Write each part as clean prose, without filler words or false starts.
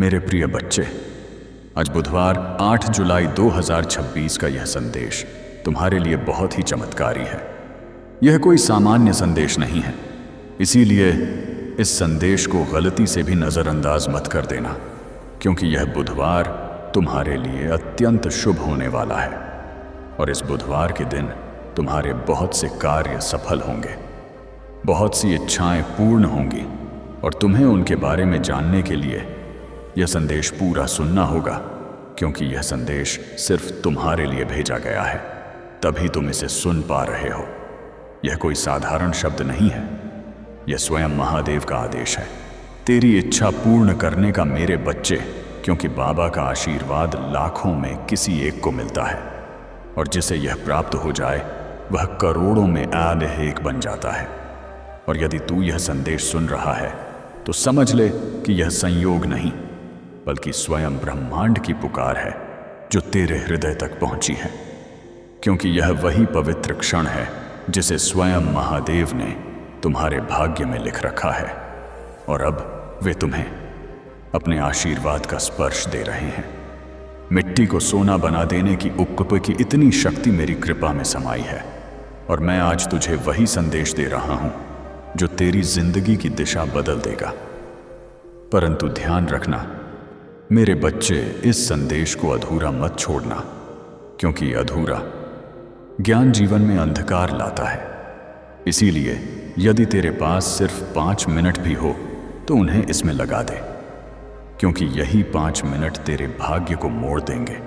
मेरे प्रिय बच्चे, आज बुधवार 8 जुलाई 2026 का यह संदेश तुम्हारे लिए बहुत ही चमत्कारी है। यह कोई सामान्य संदेश नहीं है, इसीलिए इस संदेश को गलती से भी नज़रअंदाज मत कर देना, क्योंकि यह बुधवार तुम्हारे लिए अत्यंत शुभ होने वाला है और इस बुधवार के दिन तुम्हारे बहुत से कार्य सफल होंगे, बहुत सी इच्छाएं पूर्ण होंगी और तुम्हें उनके बारे में जानने के लिए यह संदेश पूरा सुनना होगा, क्योंकि यह संदेश सिर्फ तुम्हारे लिए भेजा गया है, तभी तुम इसे सुन पा रहे हो। यह कोई साधारण शब्द नहीं है, यह स्वयं महादेव का आदेश है, तेरी इच्छा पूर्ण करने का मेरे बच्चे, क्योंकि बाबा का आशीर्वाद लाखों में किसी एक को मिलता है और जिसे यह प्राप्त हो जाए वह करोड़ों में आधे एक बन जाता है। और यदि तू यह संदेश सुन रहा है तो समझ ले कि यह संयोग नहीं, बल्कि स्वयं ब्रह्मांड की पुकार है जो तेरे हृदय तक पहुंची है, क्योंकि यह वही पवित्र क्षण है जिसे स्वयं महादेव ने तुम्हारे भाग्य में लिख रखा है और अब वे तुम्हें अपने आशीर्वाद का स्पर्श दे रहे हैं। मिट्टी को सोना बना देने की उपकृपा की इतनी शक्ति मेरी कृपा में समाई है और मैं आज तुझे वही संदेश दे रहा हूं जो तेरी जिंदगी की दिशा बदल देगा। परंतु ध्यान रखना मेरे बच्चे, इस संदेश को अधूरा मत छोड़ना, क्योंकि अधूरा ज्ञान जीवन में अंधकार लाता है। इसीलिए यदि तेरे पास सिर्फ 5 मिनट भी हो तो उन्हें इसमें लगा दे, क्योंकि यही 5 मिनट तेरे भाग्य को मोड़ देंगे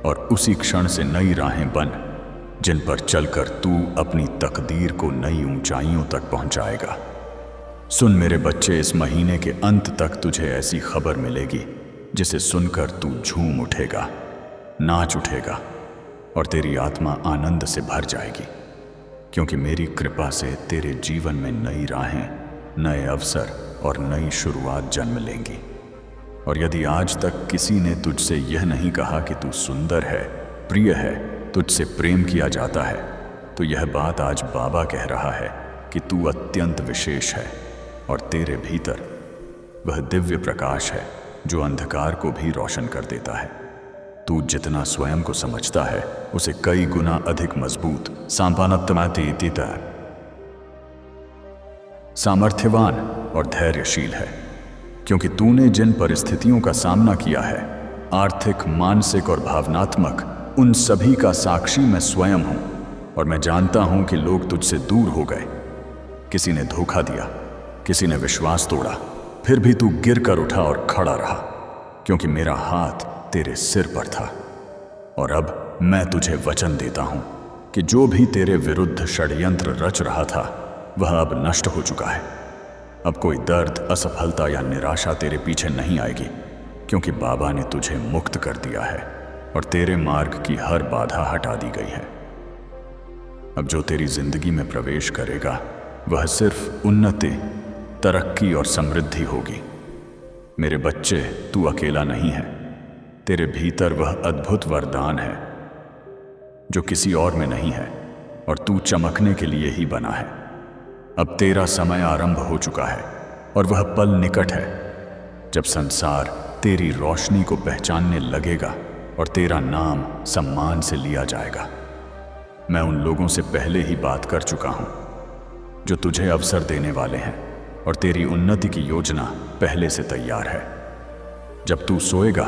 और उसी क्षण से नई राहें बन जिन पर चलकर तू अपनी तकदीर को नई ऊंचाइयों तक पहुंचाएगा। सुन मेरे बच्चे, इस महीने के अंत तक तुझे ऐसी खबर मिलेगी जिसे सुनकर तू झूम उठेगा, नाच उठेगा और तेरी आत्मा आनंद से भर जाएगी, क्योंकि मेरी कृपा से तेरे जीवन में नई राहें, नए अवसर और नई शुरुआत जन्म लेंगी। और यदि आज तक किसी ने तुझसे यह नहीं कहा कि तू सुंदर है, प्रिय है, तुझसे प्रेम किया जाता है, तो यह बात आज बाबा कह रहा है कि तू अत्यंत विशेष है और तेरे भीतर वह दिव्य प्रकाश है जो अंधकार को भी रोशन कर देता है। तू जितना स्वयं को समझता है उसे कई गुना अधिक मजबूत, सामर्थ्यवान और धैर्यशील है, क्योंकि तूने जिन परिस्थितियों का सामना किया है, आर्थिक, मानसिक और भावनात्मक, उन सभी का साक्षी मैं स्वयं हूं और मैं जानता हूं कि लोग तुझसे दूर हो गए। किसी ने धोखा दिया, किसी ने विश्वास तोड़ा, फिर भी तू गिर कर उठा और खड़ा रहा, क्योंकि मेरा हाथ तेरे सिर पर था। और अब मैं तुझे वचन देता हूं कि जो भी तेरे विरुद्ध षड्यंत्र रच रहा था वह अब नष्ट हो चुका है। अब कोई दर्द, असफलता या निराशा तेरे पीछे नहीं आएगी, क्योंकि बाबा ने तुझे मुक्त कर दिया है और तेरे मार्ग की हर बाधा हटा दी गई है। अब जो तेरी जिंदगी में प्रवेश करेगा वह सिर्फ उन्नति, तरक्की और समृद्धि होगी। मेरे बच्चे, तू अकेला नहीं है, तेरे भीतर वह अद्भुत वरदान है जो किसी और में नहीं है और तू चमकने के लिए ही बना है। अब तेरा समय आरंभ हो चुका है और वह पल निकट है जब संसार तेरी रोशनी को पहचानने लगेगा और तेरा नाम सम्मान से लिया जाएगा। मैं उन लोगों से पहले ही बात कर चुका हूं जो तुझे अवसर देने वाले हैं और तेरी उन्नति की योजना पहले से तैयार है। जब तू सोएगा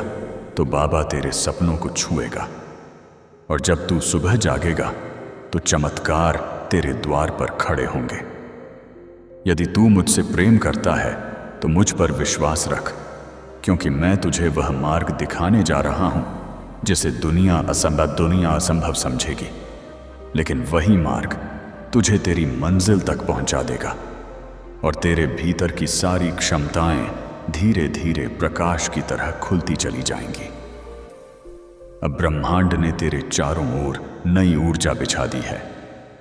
तो बाबा तेरे सपनों को छुएगा और जब तू सुबह जागेगा तो चमत्कार तेरे द्वार पर खड़े होंगे। यदि तू मुझसे प्रेम करता है तो मुझ पर विश्वास रख, क्योंकि मैं तुझे वह मार्ग दिखाने जा रहा हूं जिसे दुनिया असंभव समझेगी, लेकिन वही मार्ग तुझे तेरी मंजिल तक पहुंचा देगा और तेरे भीतर की सारी क्षमताएं धीरे धीरे प्रकाश की तरह खुलती चली जाएंगी। अब ब्रह्मांड ने तेरे चारों ओर नई ऊर्जा बिछा दी है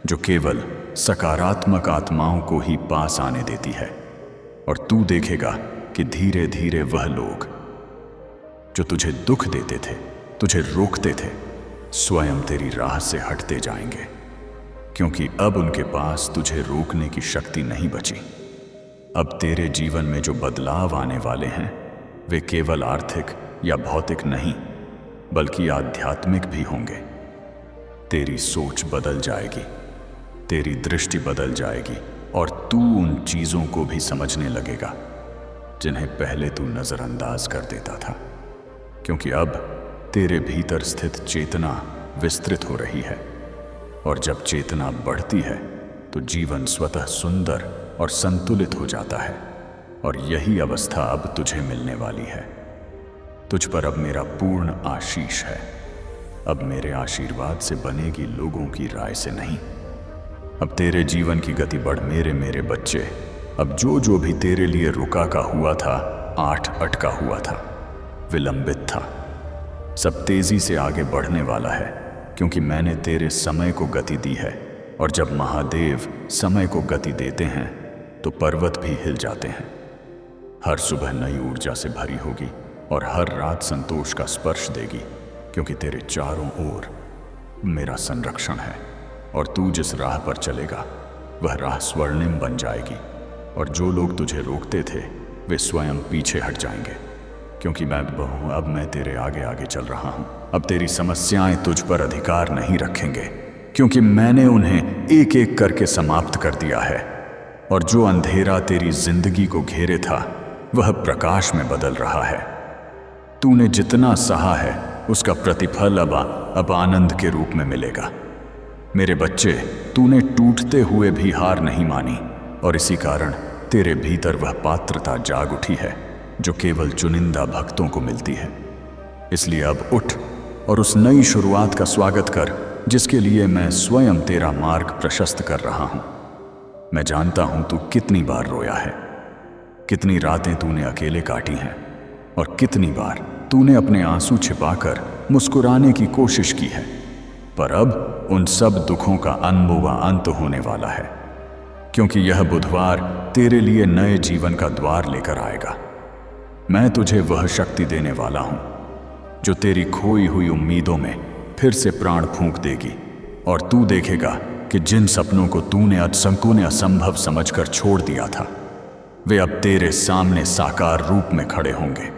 जो केवल सकारात्मक आत्माओं को ही पास आने देती है और तू देखेगा कि धीरे धीरे वह लोग जो तुझे दुख देते थे, तुझे रोकते थे, स्वयं तेरी राह से हटते जाएंगे, क्योंकि अब उनके पास तुझे रोकने की शक्ति नहीं बची। अब तेरे जीवन में जो बदलाव आने वाले हैं वे केवल आर्थिक या भौतिक नहीं, बल्कि आध्यात्मिक भी होंगे। तेरी सोच बदल जाएगी, तेरी दृष्टि बदल जाएगी और तू उन चीज़ों को भी समझने लगेगा जिन्हें पहले तू नज़रअंदाज कर देता था, क्योंकि अब तेरे भीतर स्थित चेतना विस्तृत हो रही है। और जब चेतना बढ़ती है तो जीवन स्वतः सुंदर और संतुलित हो जाता है। और यही अवस्था अब तुझे मिलने वाली है। तुझ पर अब मेरा पूर्ण आशीष है। अब मेरे आशीर्वाद से बनेगी, लोगों की राय से नहीं। अब तेरे जीवन की गति बढ़ मेरे बच्चे। अब जो भी तेरे लिए रुका का हुआ था, आठ अटका हुआ था, विलंबित था, सब तेजी से आगे बढ़ने वाला है, क्योंकि मैंने तेरे समय को गति दी है। और जब महादेव समय को गति देते हैं तो पर्वत भी हिल जाते हैं। हर सुबह नई ऊर्जा से भरी होगी और हर रात संतोष का स्पर्श देगी, क्योंकि तेरे चारों ओर मेरा संरक्षण है। और तू जिस राह पर चलेगा वह राह स्वर्णिम बन जाएगी। और जो लोग तुझे रोकते थे वे स्वयं पीछे हट जाएंगे, क्योंकि अब मैं तेरे आगे आगे चल रहा हूं। अब तेरी समस्याएं तुझ पर अधिकार नहीं रखेंगे, क्योंकि मैंने उन्हें एक एक करके समाप्त कर दिया है। और जो अंधेरा तेरी जिंदगी को घेरे था वह प्रकाश में बदल रहा है। तूने जितना सहा है उसका प्रतिफल अब आनंद के रूप में मिलेगा। मेरे बच्चे, तूने टूटते हुए भी हार नहीं मानी, और इसी कारण तेरे भीतर वह पात्रता जाग उठी है जो केवल चुनिंदा भक्तों को मिलती है। इसलिए अब उठ और उस नई शुरुआत का स्वागत कर जिसके लिए मैं स्वयं तेरा मार्ग प्रशस्त कर रहा हूं। मैं जानता हूं तू कितनी बार रोया है, कितनी रातें तूने अकेले काटी हैं, और कितनी बार तूने अपने आंसू छिपाकर मुस्कुराने की कोशिश की है। पर अब उन सब दुखों का अनमोवा अंत होने वाला है, क्योंकि यह बुधवार तेरे लिए नए जीवन का द्वार लेकर आएगा। मैं तुझे वह शक्ति देने वाला हूं जो तेरी खोई हुई उम्मीदों में फिर से प्राण फूंक देगी। और तू देखेगा कि जिन सपनों को तूने असंभव समझकर छोड़ दिया था वे अब तेरे सामने साकार रूप में खड़े होंगे।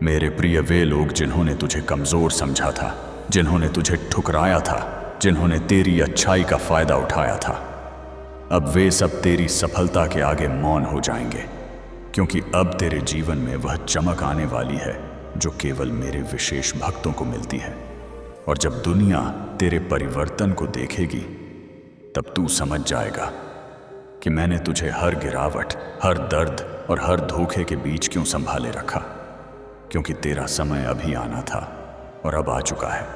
मेरे प्रिय, वे लोग जिन्होंने तुझे कमजोर समझा था, जिन्होंने तुझे ठुकराया था, जिन्होंने तेरी अच्छाई का फायदा उठाया था, अब वे सब तेरी सफलता के आगे मौन हो जाएंगे, क्योंकि अब तेरे जीवन में वह चमक आने वाली है जो केवल मेरे विशेष भक्तों को मिलती है। और जब दुनिया तेरे परिवर्तन को देखेगी तब तू समझ जाएगा कि मैंने तुझे हर गिरावट, हर दर्द और हर धोखे के बीच क्यों संभाले रखा, क्योंकि तेरा समय अभी आना था और अब आ चुका है।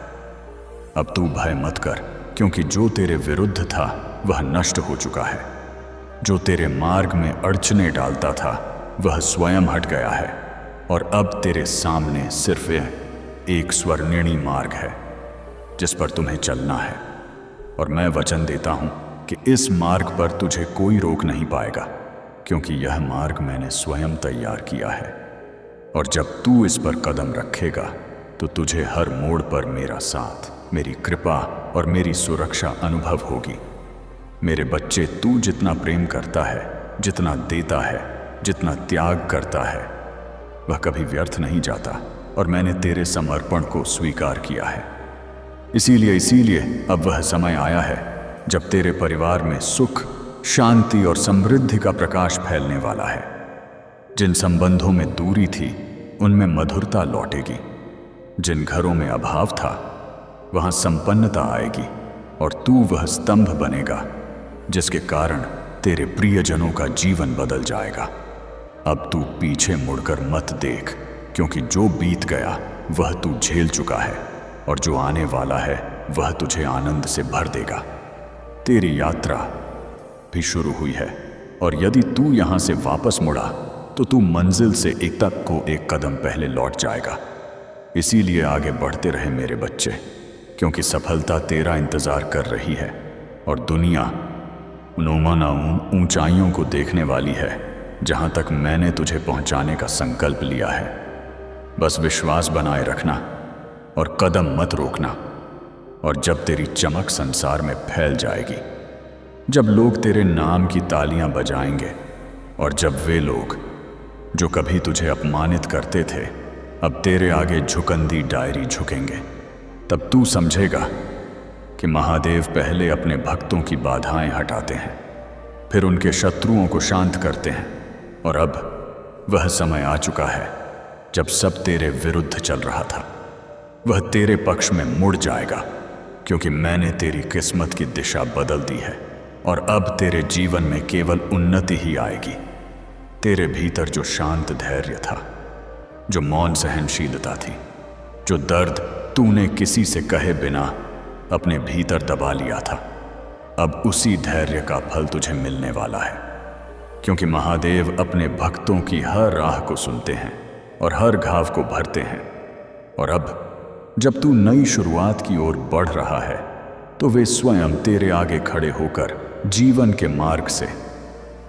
अब तू भय मत कर, क्योंकि जो तेरे विरुद्ध था वह नष्ट हो चुका है। जो तेरे मार्ग में अड़चने डालता था वह स्वयं हट गया है, और अब तेरे सामने सिर्फ एक स्वर्णिणी मार्ग है जिस पर तुम्हें चलना है। और मैं वचन देता हूं कि इस मार्ग पर तुझे कोई रोक नहीं पाएगा, क्योंकि यह मार्ग मैंने स्वयं तैयार किया है। और जब तू इस पर कदम रखेगा तो तुझे हर मोड़ पर मेरा साथ, मेरी कृपा और मेरी सुरक्षा अनुभव होगी। मेरे बच्चे, तू जितना प्रेम करता है, जितना देता है, जितना त्याग करता है, वह कभी व्यर्थ नहीं जाता, और मैंने तेरे समर्पण को स्वीकार किया है। इसीलिए अब वह समय आया है जब तेरे परिवार में सुख, शांति और समृद्धि का प्रकाश फैलने वाला है। जिन संबंधों में दूरी थी उनमें मधुरता लौटेगी, जिन घरों में अभाव था वहां संपन्नता आएगी, और तू वह स्तंभ बनेगा जिसके कारण तेरे प्रियजनों का जीवन बदल जाएगा। अब तू पीछे मुड़कर मत देख, क्योंकि जो बीत गया वह तू झेल चुका है, और जो आने वाला है वह तुझे आनंद से भर देगा। तेरी यात्रा भी शुरू हुई है, और यदि तू यहां से वापस मुड़ा तो तू मंजिल से एक कदम पहले लौट जाएगा। इसीलिए आगे बढ़ते रहे मेरे बच्चे, क्योंकि सफलता तेरा इंतजार कर रही है, और दुनिया उन ऊंचाइयों को देखने वाली है जहां तक मैंने तुझे पहुंचाने का संकल्प लिया है। बस विश्वास बनाए रखना और कदम मत रोकना। और जब तेरी चमक संसार में फैल जाएगी, जब लोग तेरे नाम की तालियां बजाएंगे, और जब वे लोग जो कभी तुझे अपमानित करते थे, अब तेरे आगे झुकंदी डायरी झुकेंगे। तब तू समझेगा कि महादेव पहले अपने भक्तों की बाधाएं हटाते हैं, फिर उनके शत्रुओं को शांत करते हैं। और अब वह समय आ चुका है जब सब तेरे विरुद्ध चल रहा था, वह तेरे पक्ष में मुड़ जाएगा, क्योंकि मैंने तेरी किस्मत की दिशा बदल दी है और अब तेरे जीवन में केवल उन्नति ही आएगी। तेरे भीतर जो शांत धैर्य था, जो मौन सहनशीलता थी, जो दर्द तूने किसी से कहे बिना अपने भीतर दबा लिया था, अब उसी धैर्य का फल तुझे मिलने वाला है। क्योंकि महादेव अपने भक्तों की हर राह को सुनते हैं और हर घाव को भरते हैं। और अब जब तू नई शुरुआत की ओर बढ़ रहा है, तो वे स्वयं तेरे आगे खड़े होकर जीवन के मार्ग से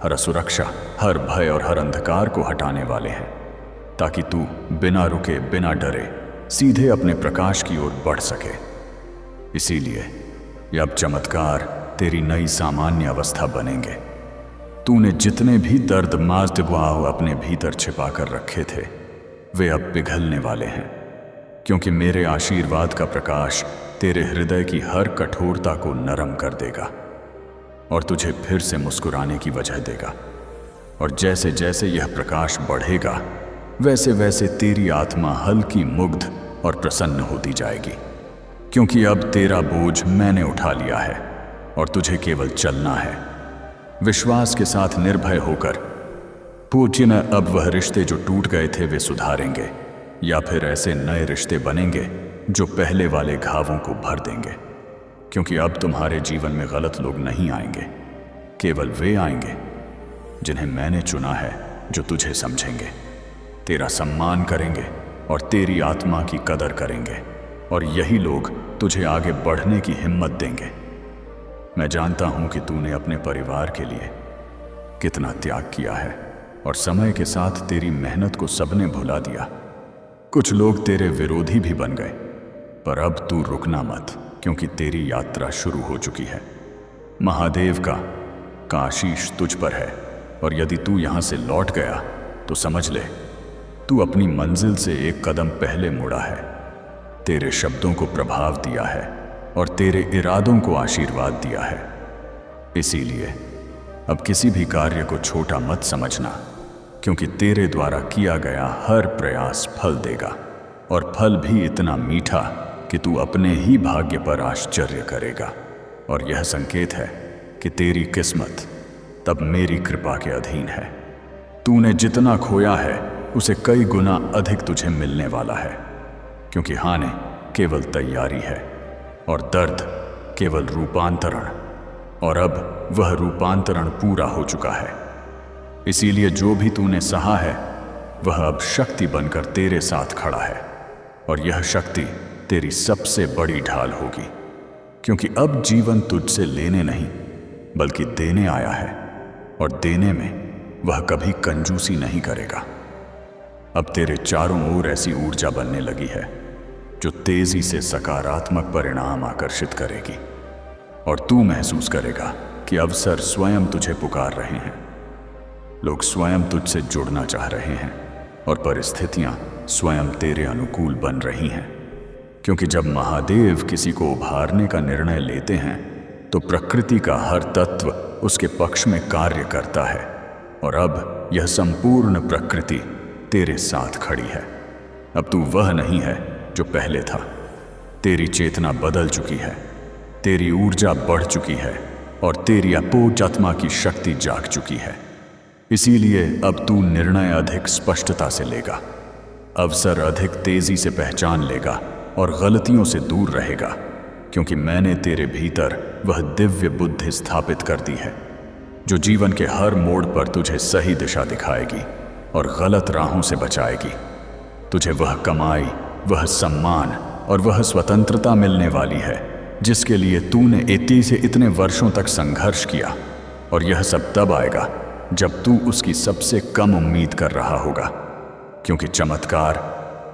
हर असुरक्षा, हर भय और हर अंधकार को हटाने वाले हैं, ताकि तू बिना रुके, बिना डरे सीधे अपने प्रकाश की ओर बढ़ सके। इसीलिए ये अब चमत्कार तेरी नई सामान्य अवस्था बनेंगे। तूने जितने भी दर्द माज़दवाओ अपने भीतर छिपा कर रखे थे, वे अब पिघलने वाले हैं, क्योंकि मेरे आशीर्वाद का प्रकाश तेरे हृदय की हर कठोरता को नरम कर देगा और तुझे फिर से मुस्कुराने की वजह देगा। और जैसे जैसे यह प्रकाश बढ़ेगा, वैसे वैसे तेरी आत्मा हल्की, मुग्ध और प्रसन्न होती जाएगी, क्योंकि अब तेरा बोझ मैंने उठा लिया है और तुझे केवल चलना है, विश्वास के साथ, निर्भय होकर। पूज्य न अब वह रिश्ते जो टूट गए थे वे सुधारेंगे, या फिर ऐसे नए रिश्ते बनेंगे जो पहले वाले घावों को भर देंगे। क्योंकि अब तुम्हारे जीवन में गलत लोग नहीं आएंगे, केवल वे आएंगे जिन्हें मैंने चुना है, जो तुझे समझेंगे, तेरा सम्मान करेंगे और तेरी आत्मा की कदर करेंगे। और यही लोग तुझे आगे बढ़ने की हिम्मत देंगे। मैं जानता हूं कि तूने अपने परिवार के लिए कितना त्याग किया है और समय के साथ तेरी मेहनत को सबने भुला दिया। कुछ लोग तेरे विरोधी भी बन गए, पर अब तू रुकना मत, क्योंकि तेरी यात्रा शुरू हो चुकी है। महादेव का आशीष तुझ पर है, और यदि तू यहां से लौट गया तो समझ ले तू अपनी मंजिल से एक कदम पहले मुड़ा है। तेरे शब्दों को प्रभाव दिया है और तेरे इरादों को आशीर्वाद दिया है। इसीलिए अब किसी भी कार्य को छोटा मत समझना, क्योंकि तेरे द्वारा किया गया हर प्रयास फल देगा, और फल भी इतना मीठा कि तू अपने ही भाग्य पर आश्चर्य करेगा। और यह संकेत है कि तेरी किस्मत तब मेरी कृपा के अधीन है। तूने जितना खोया है उसे कई गुना अधिक तुझे मिलने वाला है, क्योंकि हानि केवल तैयारी है और दर्द केवल रूपांतरण, और अब वह रूपांतरण पूरा हो चुका है। इसीलिए जो भी तूने सहा है वह अब शक्ति बनकर तेरे साथ खड़ा है, और यह शक्ति तेरी सबसे बड़ी ढाल होगी, क्योंकि अब जीवन तुझसे लेने नहीं बल्कि देने आया है, और देने में वह कभी कंजूसी नहीं करेगा। अब तेरे चारों ओर ऐसी ऊर्जा बनने लगी है जो तेजी से सकारात्मक परिणाम आकर्षित करेगी, और तू महसूस करेगा कि अवसर स्वयं तुझे पुकार रहे हैं। लोग स्वयं तुझसे जुड़ना चाह रहे हैं और परिस्थितियां स्वयं तेरे अनुकूल बन रही हैं, क्योंकि जब महादेव किसी को उभारने का निर्णय लेते हैं तो प्रकृति का हर तत्व उसके पक्ष में कार्य करता है, और अब यह संपूर्ण प्रकृति तेरे साथ खड़ी है। अब तू वह नहीं है जो पहले था। तेरी चेतना बदल चुकी है, तेरी ऊर्जा बढ़ चुकी है, और तेरी अपूर्व आत्मा की शक्ति जाग चुकी है। इसीलिए अब तू निर्णय अधिक स्पष्टता से लेगा, अवसर अधिक तेजी से पहचान लेगा और गलतियों से दूर रहेगा, क्योंकि मैंने तेरे भीतर वह दिव्य बुद्धि स्थापित कर दी है जो जीवन के हर मोड़ पर तुझे सही दिशा दिखाएगी और गलत राहों से बचाएगी। तुझे वह कमाई, वह सम्मान और वह स्वतंत्रता मिलने वाली है जिसके लिए तूने इतने से इतने वर्षों तक संघर्ष किया, और यह सब तब आएगा जब तू उसकी सबसे कम उम्मीद कर रहा होगा, क्योंकि चमत्कार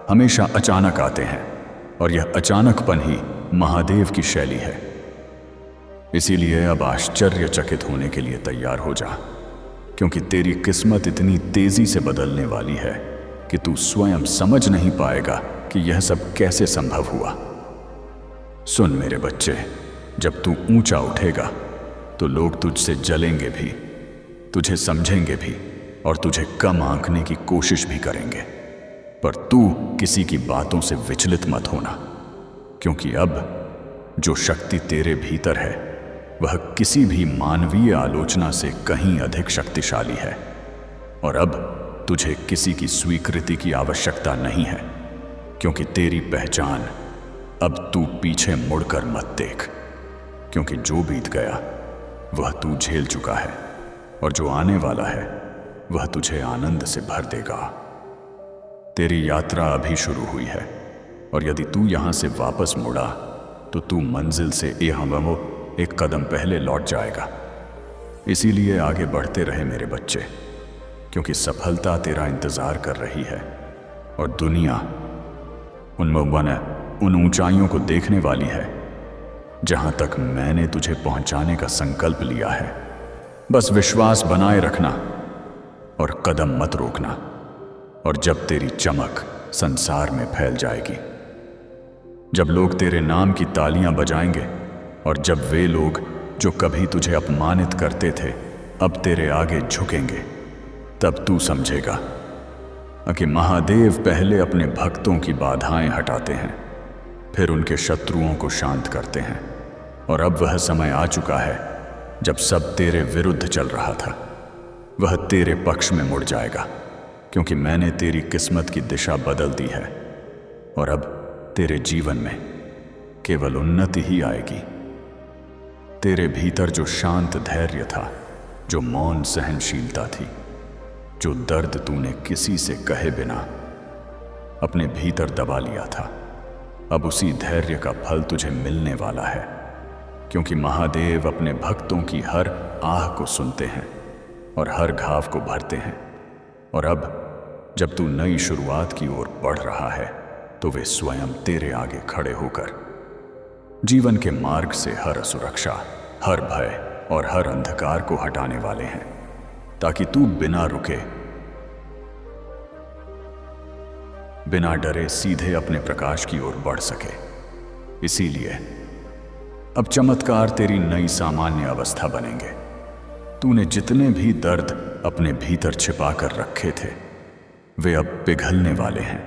हमेशा अचानक आते हैं और यह अचानकपन ही महादेव की शैली है। इसीलिए अब आश्चर्यचकित होने के लिए तैयार हो जा, क्योंकि तेरी किस्मत इतनी तेजी से बदलने वाली है कि तू स्वयं समझ नहीं पाएगा कि यह सब कैसे संभव हुआ। सुन मेरे बच्चे, जब तू ऊंचा उठेगा तो लोग तुझसे जलेंगे भी, तुझे समझेंगे भी और तुझे कम आंकने की कोशिश भी करेंगे। पर तू किसी की बातों से विचलित मत होना, क्योंकि अब जो शक्ति तेरे भीतर है वह किसी भी मानवीय आलोचना से कहीं अधिक शक्तिशाली है। और अब तुझे किसी की स्वीकृति की आवश्यकता नहीं है, क्योंकि तेरी पहचान, अब तू पीछे मुड़कर मत देख, क्योंकि जो बीत गया वह तू झेल चुका है और जो आने वाला है वह तुझे आनंद से भर देगा। तेरी यात्रा अभी शुरू हुई है और यदि तू यहां से वापस मुड़ा तो तू मंजिल से एक कदम पहले लौट जाएगा। इसीलिए आगे बढ़ते रहे मेरे बच्चे, क्योंकि सफलता तेरा इंतजार कर रही है और दुनिया उन ऊंचाइयों को देखने वाली है जहां तक मैंने तुझे पहुंचाने का संकल्प लिया है। बस विश्वास बनाए रखना और कदम मत रोकना, और जब तेरी चमक संसार में फैल जाएगी, जब लोग तेरे नाम की तालियां बजाएंगे और जब वे लोग जो कभी तुझे अपमानित करते थे अब तेरे आगे झुकेंगे, तब तू समझेगा कि महादेव पहले अपने भक्तों की बाधाएं हटाते हैं, फिर उनके शत्रुओं को शांत करते हैं। और अब वह समय आ चुका है जब सब तेरे विरुद्ध चल रहा था वह तेरे पक्ष में मुड़ जाएगा, क्योंकि मैंने तेरी किस्मत की दिशा बदल दी है और अब तेरे जीवन में केवल उन्नति ही आएगी। तेरे भीतर जो शांत धैर्य था, जो मौन सहनशीलता थी, जो दर्द तूने किसी से कहे बिना अपने भीतर दबा लिया था, अब उसी धैर्य का फल तुझे मिलने वाला है, क्योंकि महादेव अपने भक्तों की हर आह को सुनते हैं और हर घाव को भरते हैं। और अब जब तू नई शुरुआत की ओर बढ़ रहा है तो वे स्वयं तेरे आगे खड़े होकर जीवन के मार्ग से हर असुरक्षा, हर भय और हर अंधकार को हटाने वाले हैं, ताकि तू बिना रुके, बिना डरे सीधे अपने प्रकाश की ओर बढ़ सके। इसीलिए अब चमत्कार तेरी नई सामान्य अवस्था बनेंगे। तूने जितने भी दर्द अपने भीतर छिपा कर रखे थे वे अब पिघलने वाले हैं,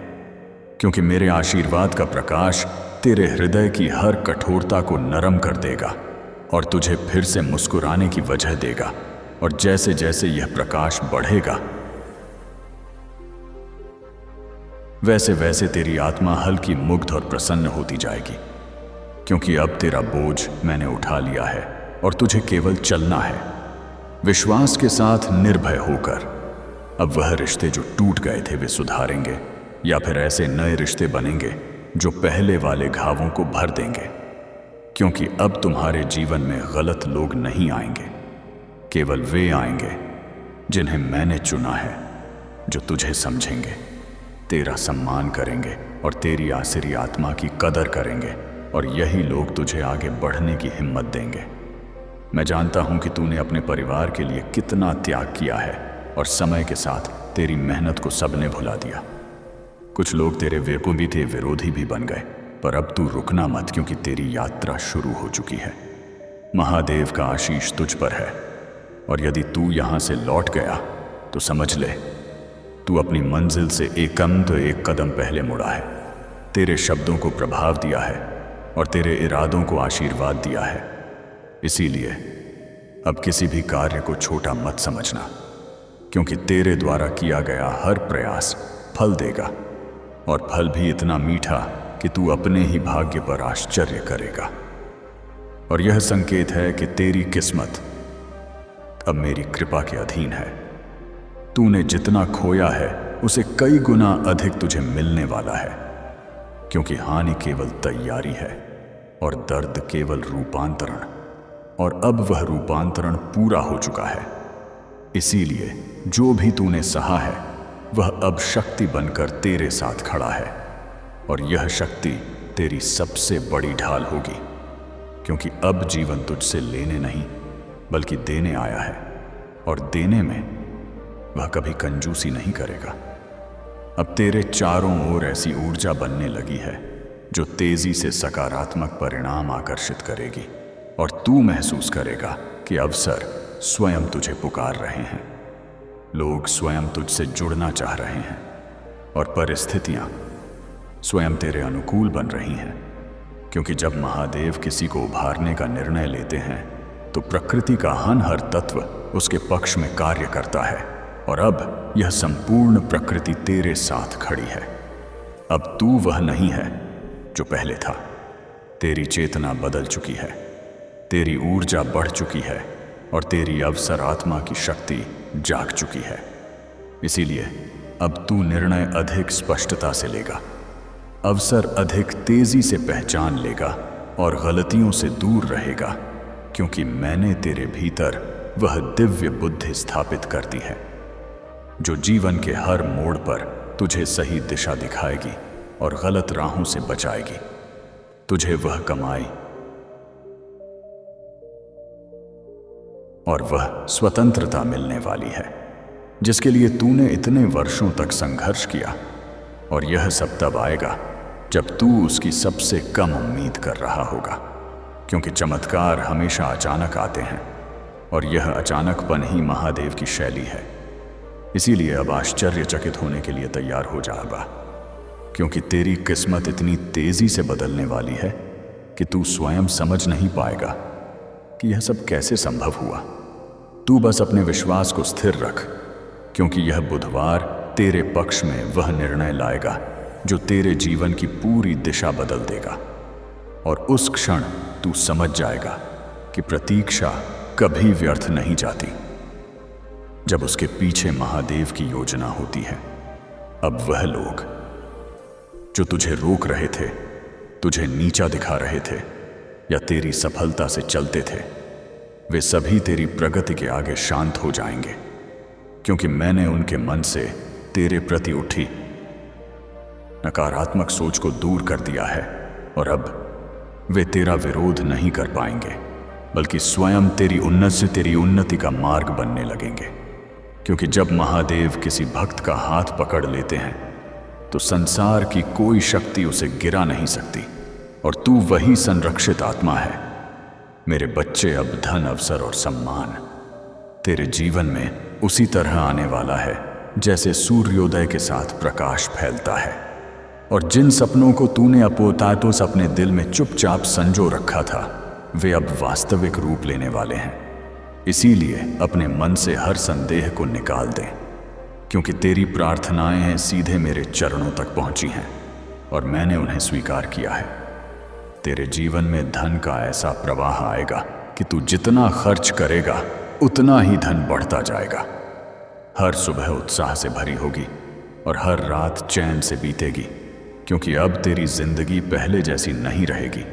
क्योंकि मेरे आशीर्वाद का प्रकाश तेरे हृदय की हर कठोरता को नरम कर देगा और तुझे फिर से मुस्कुराने की वजह देगा। और जैसे जैसे यह प्रकाश बढ़ेगा वैसे वैसे तेरी आत्मा हल्की, मुग्ध और प्रसन्न होती जाएगी, क्योंकि अब तेरा बोझ मैंने उठा लिया है और तुझे केवल चलना है विश्वास के साथ, निर्भय होकर। अब वह रिश्ते जो टूट गए थे वे सुधारेंगे, या फिर ऐसे नए रिश्ते बनेंगे जो पहले वाले घावों को भर देंगे, क्योंकि अब तुम्हारे जीवन में गलत लोग नहीं आएंगे, केवल वे आएंगे जिन्हें मैंने चुना है, जो तुझे समझेंगे, तेरा सम्मान करेंगे और तेरी आसरी आत्मा की कदर करेंगे। और यही लोग तुझे आगे बढ़ने की हिम्मत देंगे। मैं जानता हूं कि तूने अपने परिवार के लिए कितना त्याग किया है और समय के साथ तेरी मेहनत को सबने भुला दिया। कुछ लोग तेरे विरोधी भी बन गए, पर अब तू रुकना मत, क्योंकि तेरी यात्रा शुरू हो चुकी है। महादेव का आशीष तुझ पर है, और यदि तू यहां से लौट गया तो समझ ले तू अपनी मंजिल से एक कदम पहले मुड़ा है। तेरे शब्दों को प्रभाव दिया है और तेरे इरादों को आशीर्वाद दिया है। इसीलिए अब किसी भी कार्य को छोटा मत समझना, क्योंकि तेरे द्वारा किया गया हर प्रयास फल देगा, और फल भी इतना मीठा कि तू अपने ही भाग्य पर आश्चर्य करेगा। और यह संकेत है कि तेरी किस्मत अब मेरी कृपा के अधीन है। तूने जितना खोया है उसे कई गुना अधिक तुझे मिलने वाला है, क्योंकि हानि केवल तैयारी है और दर्द केवल रूपांतरण, और अब वह रूपांतरण पूरा हो चुका है। इसीलिए जो भी तूने सहा है वह अब शक्ति बनकर तेरे साथ खड़ा है, और यह शक्ति तेरी सबसे बड़ी ढाल होगी, क्योंकि अब जीवन तुझसे लेने नहीं बल्कि देने आया है, और देने में वह कभी कंजूसी नहीं करेगा। अब तेरे चारों ओर ऐसी ऊर्जा बनने लगी है जो तेजी से सकारात्मक परिणाम आकर्षित करेगी, और तू महसूस करेगा कि अवसर स्वयं तुझे पुकार रहे हैं। लोग स्वयं तुझसे जुड़ना चाह रहे हैं और परिस्थितियां स्वयं तेरे अनुकूल बन रही हैं। क्योंकि जब महादेव किसी को उभारने का निर्णय लेते हैं तो प्रकृति का हर तत्व उसके पक्ष में कार्य करता है, और अब यह संपूर्ण प्रकृति तेरे साथ खड़ी है। अब तू वह नहीं है जो पहले था। तेरी चेतना बदल चुकी है, तेरी ऊर्जा बढ़ चुकी है और तेरी अवसर आत्मा की शक्ति जाग चुकी है। इसीलिए अब तू निर्णय अधिक स्पष्टता से लेगा, अवसर अधिक तेजी से पहचान लेगा और गलतियों से दूर रहेगा, क्योंकि मैंने तेरे भीतर वह दिव्य बुद्धि स्थापित कर दी है जो जीवन के हर मोड़ पर तुझे सही दिशा दिखाएगी और गलत राहों से बचाएगी। तुझे वह कमाई और वह स्वतंत्रता मिलने वाली है जिसके लिए तूने इतने वर्षों तक संघर्ष किया, और यह सब तब आएगा जब तू उसकी सबसे कम उम्मीद कर रहा होगा। क्योंकि चमत्कार हमेशा अचानक आते हैं और यह अचानकपन ही महादेव की शैली है। इसीलिए अब आश्चर्यचकित होने के लिए तैयार हो जाएगा, क्योंकि तेरी किस्मत इतनी तेजी से बदलने वाली है कि तू स्वयं समझ नहीं पाएगा कि यह सब कैसे संभव हुआ। तू बस अपने विश्वास को स्थिर रख, क्योंकि यह बुधवार तेरे पक्ष में वह निर्णय लाएगा जो तेरे जीवन की पूरी दिशा बदल देगा। और उस क्षण तू समझ जाएगा कि प्रतीक्षा कभी व्यर्थ नहीं जाती, जब उसके पीछे महादेव की योजना होती है। अब वह लोग जो तुझे रोक रहे थे, तुझे नीचा दिखा रहे थे या तेरी सफलता से चलते थे, वे सभी तेरी प्रगति के आगे शांत हो जाएंगे, क्योंकि मैंने उनके मन से तेरे प्रति उठी नकारात्मक सोच को दूर कर दिया है। और अब वे तेरा विरोध नहीं कर पाएंगे, बल्कि स्वयं तेरी उन्नति का मार्ग बनने लगेंगे। क्योंकि जब महादेव किसी भक्त का हाथ पकड़ लेते हैं तो संसार की कोई शक्ति उसे गिरा नहीं सकती, और तू वही संरक्षित आत्मा है। मेरे बच्चे, अब धन, अवसर और सम्मान तेरे जीवन में उसी तरह आने वाला है जैसे सूर्योदय के साथ प्रकाश फैलता है। और जिन सपनों को तूने अपोतातोस अपने दिल में चुपचाप संजो रखा था, वे अब वास्तविक रूप लेने वाले हैं। इसीलिए अपने मन से हर संदेह को निकाल दें, क्योंकि तेरी प्रार्थनाएं सीधे मेरे चरणों तक पहुंची हैं और मैंने उन्हें स्वीकार किया है। तेरे जीवन में धन का ऐसा प्रवाह आएगा कि तू जितना खर्च करेगा उतना ही धन बढ़ता जाएगा। हर सुबह उत्साह से भरी होगी और हर रात चैन से बीतेगी, क्योंकि अब तेरी जिंदगी पहले जैसी नहीं रहेगी।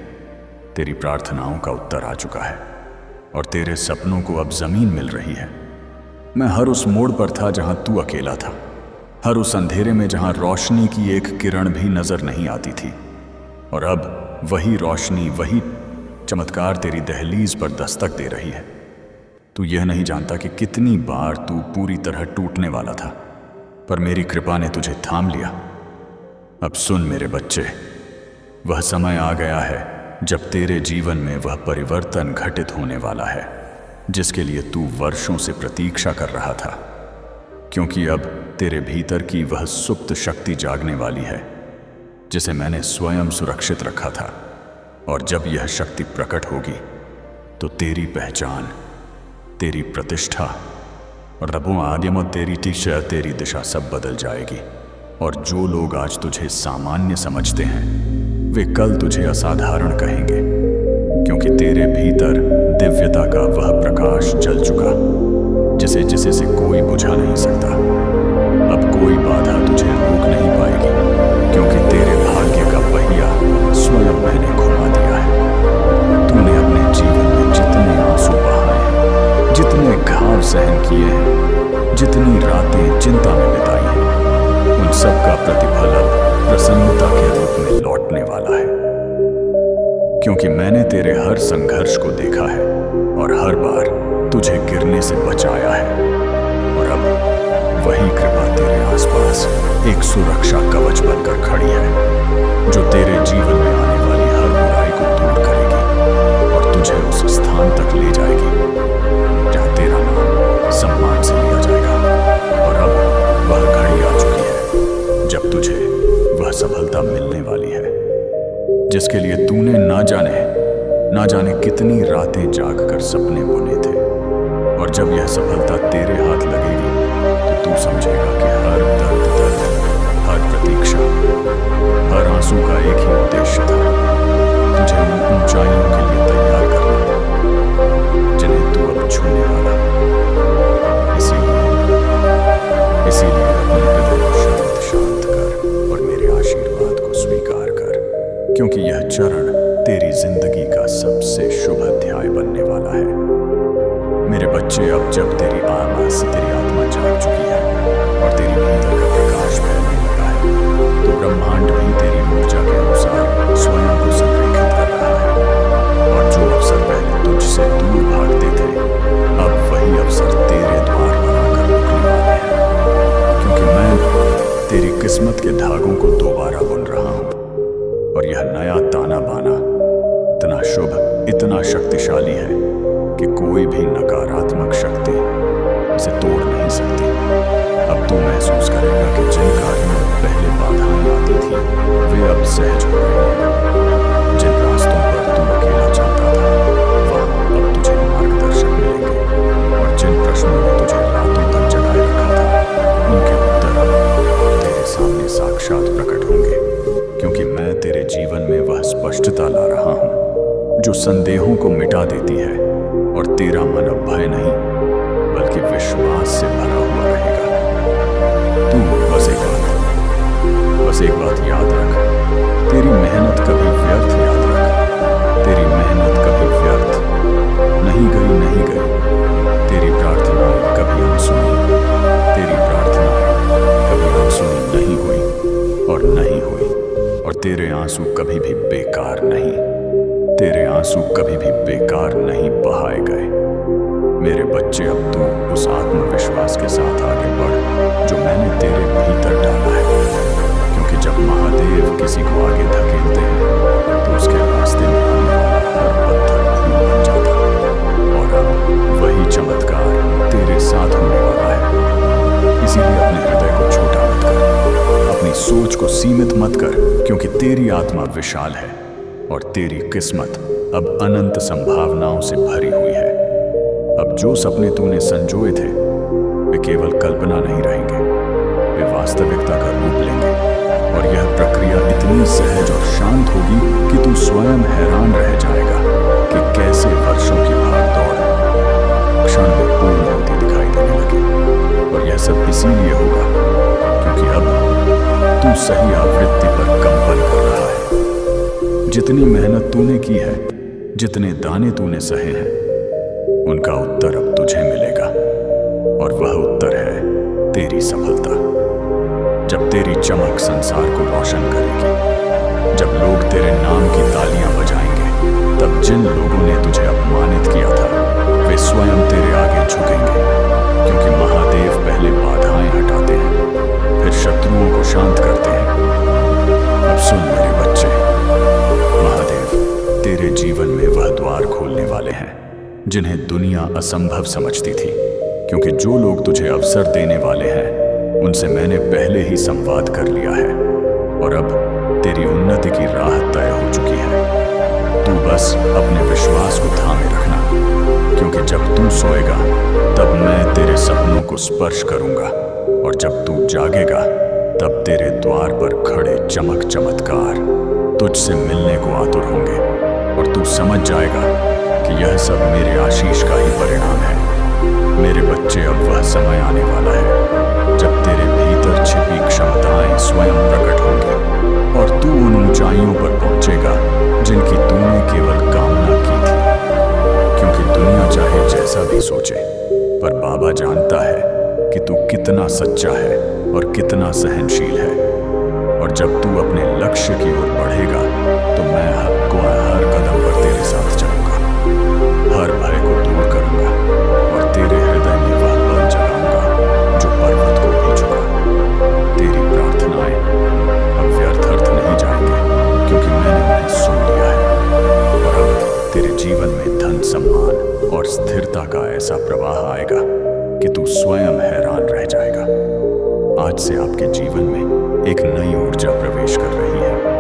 तेरी प्रार्थनाओं का उत्तर आ चुका है और तेरे सपनों को अब जमीन मिल रही है। मैं हर उस मोड़ पर था जहां तू अकेला था, हर उस अंधेरे में जहां रोशनी की एक किरण भी नजर नहीं आती थी, और अब वही रोशनी, वही चमत्कार तेरी दहलीज पर दस्तक दे रही है। तू यह नहीं जानता कि कितनी बार तू पूरी तरह टूटने वाला था, पर मेरी कृपा ने तुझे थाम लिया। अब सुन मेरे बच्चे, वह समय आ गया है जब तेरे जीवन में वह परिवर्तन घटित होने वाला है जिसके लिए तू वर्षों से प्रतीक्षा कर रहा था। क्योंकि अब तेरे भीतर की वह सुप्त शक्ति जागने वाली है जिसे मैंने स्वयं सुरक्षित रखा था, और जब यह शक्ति प्रकट होगी तो तेरी पहचान, तेरी प्रतिष्ठा और रबों आदिम तेरी दिशा सब बदल जाएगी। और जो लोग आज तुझे सामान्य समझते हैं वे कल तुझे असाधारण कहेंगे, क्योंकि तेरे भीतर दिव्यता का वह प्रकाश जल चुका जिसे से कोई बुझा नहीं सकता। अब कोई बाधा तुझे रोक नहीं पाएगी, क्योंकि तेरे भाग्य का पहिया स्वयं मैंने घुमा दिया है। तूने अपने जीवन में जितने आंसू बहाए हैं, जितने घाव सहन किए हैं, जितनी रातें चिंता में बिताई हैं, उन सब का प्रतिफल अब प्रसन्नता के रूप में लौटने वाला है। क्योंकि मैंने तेरे हर संघर्ष को देखा है और हर बार तुझे गिरने से बचाया है, और अब वही कृपा तेरे आसपास एक सुरक्षा कवच बनकर खड़ी है, जो तेरे जीवन में आने वाली हर बुराई को दूर करेगी और तुझे उस स्थान तक ले जाएगी जहां तेरा नाम सम्मान से लिया जाएगा। और अब वह घड़ी आ चुकी है जब तुझे वह सफलता मिलने वाली है जिसके लिए तूने ना जाने कितनी रातें जागकर सपने बुने थे। और जब यह सफलता तेरे हाथ लगेगी तो तू समझेगा कि हर दर्द, हर प्रतीक्षा, हर आंसू का एक ही उद्देश्य था, तुझे उन ऊंचाइयों के लिए तैयार करना जिन्हें तू अब छूने वाला। इसीलिए अपने हृदय को शांत कर और मेरे आशीर्वाद को स्वीकार कर, क्योंकि यह चरण तेरी जिंदगी का सबसे शुभ अध्याय बनने वाला है। मेरे बच्चे, अब जब तेरी आत्मा जाग चुकी है और तेरी भीतर का प्रकाश फैलने लगा है, तो ब्रह्मांड भी तेरी ऊर्जा के अनुसार स्वयं को संरेखित कर रहा है। और जो अवसर पहले तुझसे दूर भागते थे, अब वही अवसर तेरे द्वार पर आकर रुकने वाले हैं, क्योंकि मैं तेरी किस्मत के धागों को दोबारा बुन रहा हूं। और यह नया ताना बाना इतना शुभ, इतना शक्तिशाली है कि कोई भी नकारात्मक शक्ति इसे तोड़ नहीं सकती। अब तू महसूस करेगा कि जिन कार्यों में पहले बाधाएं आती थी, वे अब सहज हो रहे हैं। जिन रास्तों पर तू अकेला चलता था, वहां अब तुझे मार्गदर्शक मिलेंगे। और जिन प्रश्नों ने तुझे रातों तक जगाए रखा था, उनके उत्तर अब तेरे सामने साक्षात प्रकट होंगे, क्योंकि मैं तेरे जीवन में वह स्पष्टता ला रहा हूं जो संदेहों को मिटा देती है। और तेरा मन अब भय नहीं बल्कि विश्वास से भरा हुआ रहेगा। तू बस एक बात याद रख, तेरी मेहनत कभी व्यर्थ याद रख, तेरी मेहनत कभी व्यर्थ नहीं गई। तेरी प्रार्थनाएं कभी अनसुनी, तेरी प्रार्थनाएं कभी अनसुनी नहीं हुई। और तेरे आंसू कभी भी बेकार नहीं, तेरे आंसू कभी भी बेकार नहीं बहाए गए। मेरे बच्चे, अब तू उस आत्मविश्वास के साथ आगे बढ़ जो मैंने तेरे भीतर डाला है, क्योंकि जब महादेव किसी को आगे धकेलते हैं तो उसके रास्ते में आने वाला हर पत्थर फूल बन जाता है। और अब वही चमत्कार तेरे साथ होने वाला है। इसीलिए अपने हृदय को छोटा मत कर, अपनी सोच को सीमित मत कर, क्योंकि तेरी आत्मा विशाल है और तेरी किस्मत अब अनंत संभावनाओं से भरी हुई है। अब जो सपने तूने संजोए थे, वे केवल कल्पना नहीं रहेंगे, वे वास्तविकता का रूप लेंगे। और यह प्रक्रिया इतनी सहज और शांत होगी कि तू स्वयं हैरान रह जाएगा कि कैसे वर्षों की भागदौड़ क्षण में पूर्ण होती दिखाई देने लगी। और यह सब इसीलिए होगा क्योंकि अब तू सही आवृत्ति पर कंपन कर रहा है। जितनी मेहनत तूने की है, जितने दाने तूने सहे हैं, उनका उत्तर अब तुझे मिलेगा। और वह उत्तर है तेरी सफलता। जब तेरी चमक संसार को रोशन करेगी, जब लोग तेरे नाम की तालियां बजाएंगे, तब जिन लोगों ने तुझे अपमानित किया था, वे स्वयं तेरे आगे झुकेंगे, क्योंकि महादेव पहले बाधाएं हटाते हैं, फिर शत्रुओं को शांत करते हैं। अब सुन मेरे बच्चे, महादेव तेरे जीवन में वह द्वार खोलने वाले हैं जिन्हें दुनिया असंभव समझती थी, क्योंकि जो लोग तुझे अवसर देने वाले हैं उनसे मैंने पहले ही संवाद कर लिया है। और अब तेरी उन्नति की राह तय हो चुकी है। तू बस अपने विश्वास को थामे रखना, क्योंकि जब तू सोएगा तब मैं तेरे सपनों को स्पर्श करूंगा, और जब तू जागेगा तब तेरे द्वार पर खड़े चमत्कार तुझसे मिलने को आतुर होंगे। और तू समझ जाएगा कि यह सब मेरे आशीष का ही परिणाम है। मेरे बच्चे, अब वह समय आने वाला है जब तेरे भीतर छिपी क्षमताएं स्वयं प्रकट होंगी और तू उन ऊंचाइयों पर पहुंचेगा जिनकी तूने केवल कामना की थी। क्योंकि दुनिया चाहे जैसा भी सोचे, पर बाबा जानता है कि तू कितना सच्चा है और कितना सहनशील है। और जब तू अपने लक्ष्य की ओर बढ़ेगा तो मैं हर कदम पर तेरे साथ चलूंगा, हर भय को दूर करूंगा और तेरे हृदय में वह बल जगाऊंगा जो पर्वत को क्योंकि मैंने उन्हें सुन लिया है। और अब तेरे जीवन में धन, सम्मान और स्थिरता का ऐसा प्रवाह आएगा कि तू स्वयं हैरान रह जाएगा। आज से आपके जीवन में एक नई ऊर्जा प्रवेश कर रही है।